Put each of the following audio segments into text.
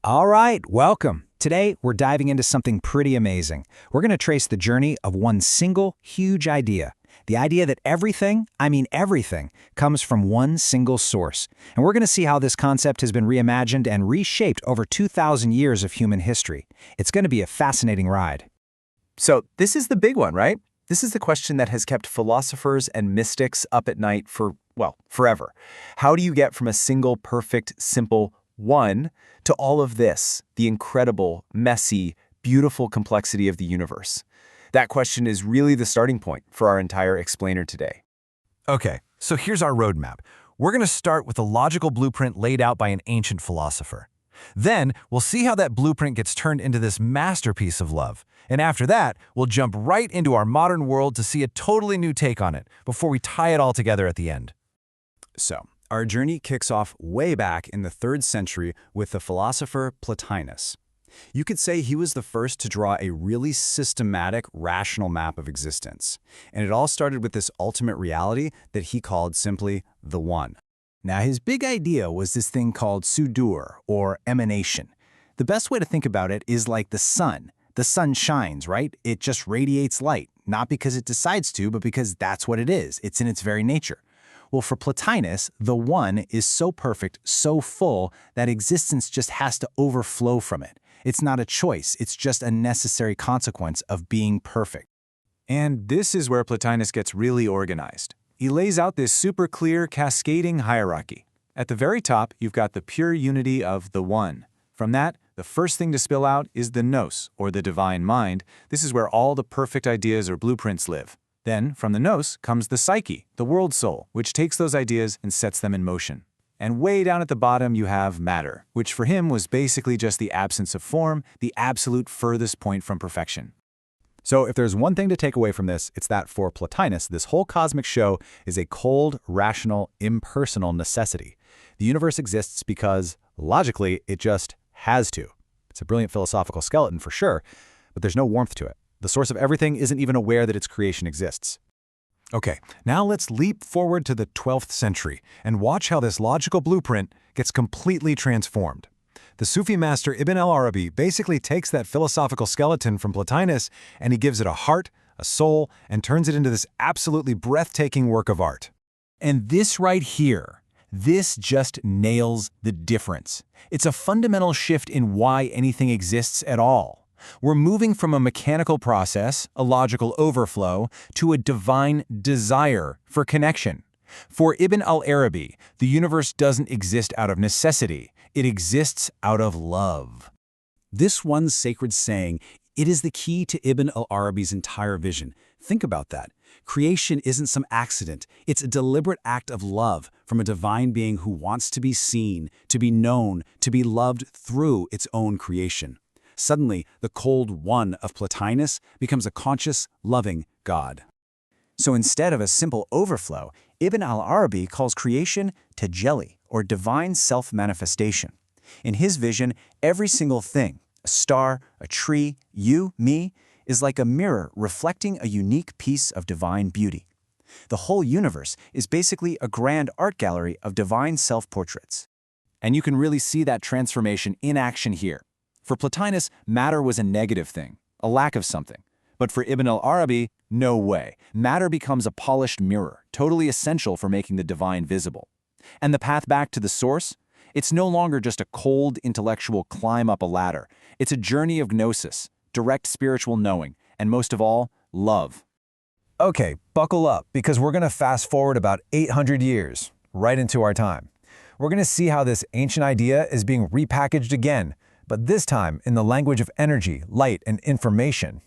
All right, welcome. Today, we're diving into something pretty amazing. We're going to trace the journey of one single, huge idea. The idea that everything, I mean everything, comes from one single source. And we're going to see how this concept has been reimagined and reshaped over 2,000 years of human history. It's going to be a fascinating ride. So this is the big one, right? This is the question that has kept philosophers and mystics up at night for, well, forever. How do you get from a single, perfect, simple one to all of this, the incredible, messy, beautiful complexity of the universe? That question is really the starting point for our entire explainer today. Okay, so here's our roadmap. We're going to start with a logical blueprint laid out by an ancient philosopher. Then, we'll see how that blueprint gets turned into this masterpiece of love. And after that, we'll jump right into our modern world to see a totally new take on it before we tie it all together at the end. So, our journey kicks off way back in the 3rd century with the philosopher Plotinus. You could say he was the first to draw a really systematic, rational map of existence. And it all started with this ultimate reality that he called simply the One. Now, his big idea was this thing called sudur, or emanation. The best way to think about it is like the sun. The sun shines, right? It just radiates light, not because it decides to, but because that's what it is. It's in its very nature. Well, for Plotinus, the One is so perfect, so full, that existence just has to overflow from it. It's not a choice, it's just a necessary consequence of being perfect. And this is where Plotinus gets really organized. He lays out this super clear, cascading hierarchy. At the very top, you've got the pure unity of the One. From that, the first thing to spill out is the Nous, or the divine mind. This is where all the perfect ideas or blueprints live. Then, from the Nous comes the psyche, the world soul, which takes those ideas and sets them in motion. And way down at the bottom, you have matter, which for him was basically just the absence of form, the absolute furthest point from perfection. So if there's one thing to take away from this, it's that for Plotinus, this whole cosmic show is a cold, rational, impersonal necessity. The universe exists because, logically, it just has to. It's a brilliant philosophical skeleton for sure, but there's no warmth to it. The source of everything isn't even aware that its creation exists. Okay, now let's leap forward to the 12th century and watch how this logical blueprint gets completely transformed. The Sufi master Ibn al-Arabi basically takes that philosophical skeleton from Plotinus and he gives it a heart, a soul, and turns it into this absolutely breathtaking work of art. And this right here, this just nails the difference. It's a fundamental shift in why anything exists at all. We're moving from a mechanical process, a logical overflow, to a divine desire for connection. For Ibn al-Arabi, the universe doesn't exist out of necessity. It exists out of love. This one sacred saying, it is the key to Ibn al-Arabi's entire vision. Think about that. Creation isn't some accident. It's a deliberate act of love from a divine being who wants to be seen, to be known, to be loved through its own creation. Suddenly, the cold One of Plotinus becomes a conscious, loving God. So instead of a simple overflow, Ibn al-Arabi calls creation tajalli, or divine self-manifestation. In his vision, every single thing, a star, a tree, you, me, is like a mirror reflecting a unique piece of divine beauty. The whole universe is basically a grand art gallery of divine self-portraits. And you can really see that transformation in action here. For Plotinus, matter was a negative thing, a lack of something. But for Ibn al-Arabi, no way. Matter becomes a polished mirror, totally essential for making the divine visible. And the path back to the source? It's no longer just a cold, intellectual climb up a ladder. It's a journey of gnosis, direct spiritual knowing, and most of all, love. Okay, buckle up, because we're going to fast forward about 800 years, right into our time. We're going to see how this ancient idea is being repackaged again, but this time in the language of energy, light, and information.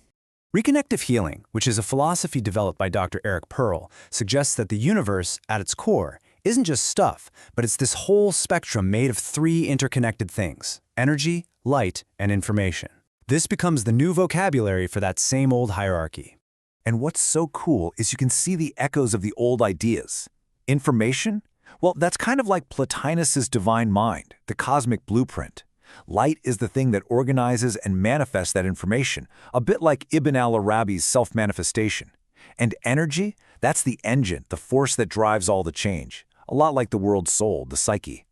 Reconnective Healing, which is a philosophy developed by Dr. Eric Pearl, suggests that the universe, at its core, isn't just stuff, but it's this whole spectrum made of 3 interconnected things: energy, light, and information. This becomes the new vocabulary for that same old hierarchy. And what's so cool is you can see the echoes of the old ideas. Information? Well, that's kind of like Plotinus's divine mind, the cosmic blueprint. Light is the thing that organizes and manifests that information, a bit like Ibn al-Arabi's self-manifestation. And energy? That's the engine, the force that drives all the change, a lot like the world's soul, the psyche.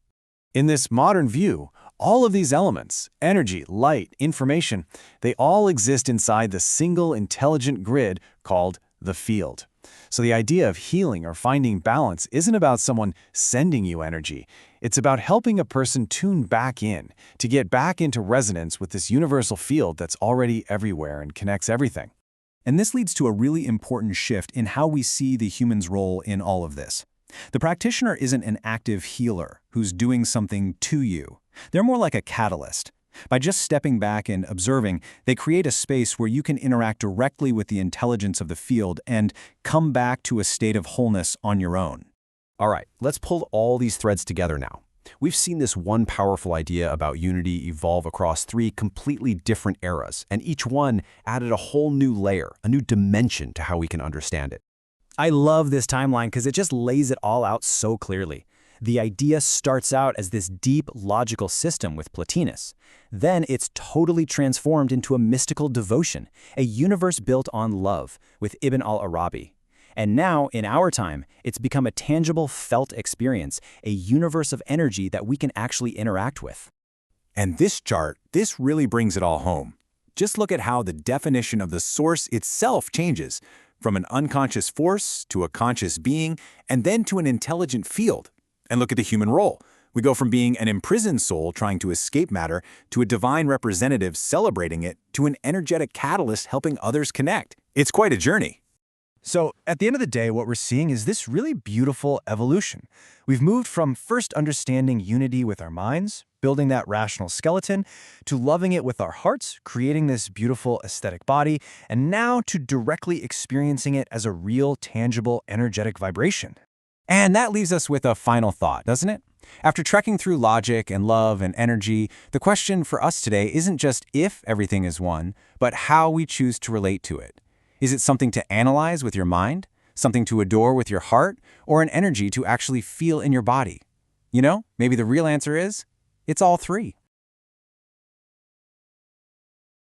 In this modern view, All of these elements, energy, light, information, they all exist inside the single intelligent grid called the field. So the idea of healing or finding balance isn't about someone sending you energy. It's about helping a person tune back in, to get back into resonance with this universal field that's already everywhere and connects everything. And this leads to a really important shift in how we see the human's role in all of this. The practitioner isn't an active healer who's doing something to you. They're more like a catalyst. By just stepping back and observing, they create a space where you can interact directly with the intelligence of the field and come back to a state of wholeness on your own. All right, let's pull all these threads together now. We've seen this one powerful idea about unity evolve across 3 completely different eras, and each one added a whole new layer, a new dimension to how we can understand it. I love this timeline because it just lays it all out so clearly. The idea starts out as this deep logical system with Plotinus. Then it's totally transformed into a mystical devotion, a universe built on love with Ibn al-Arabi. And now, in our time, it's become a tangible, felt experience, a universe of energy that we can actually interact with. And this chart, this really brings it all home. Just look at how the definition of the source itself changes, from an unconscious force to a conscious being, and then to an intelligent field. And look at the human role. We go from being an imprisoned soul trying to escape matter to a divine representative celebrating it to an energetic catalyst helping others connect. It's quite a journey. So, at the end of the day, what we're seeing is this really beautiful evolution. We've moved from first understanding unity with our minds, building that rational skeleton, to loving it with our hearts, creating this beautiful aesthetic body, and now to directly experiencing it as a real, tangible, energetic vibration. And that leaves us with a final thought, doesn't it? After trekking through logic and love and energy, the question for us today isn't just if everything is one, but how we choose to relate to it. Is it something to analyze with your mind, something to adore with your heart, or an energy to actually feel in your body? You know, maybe the real answer is, it's all 3.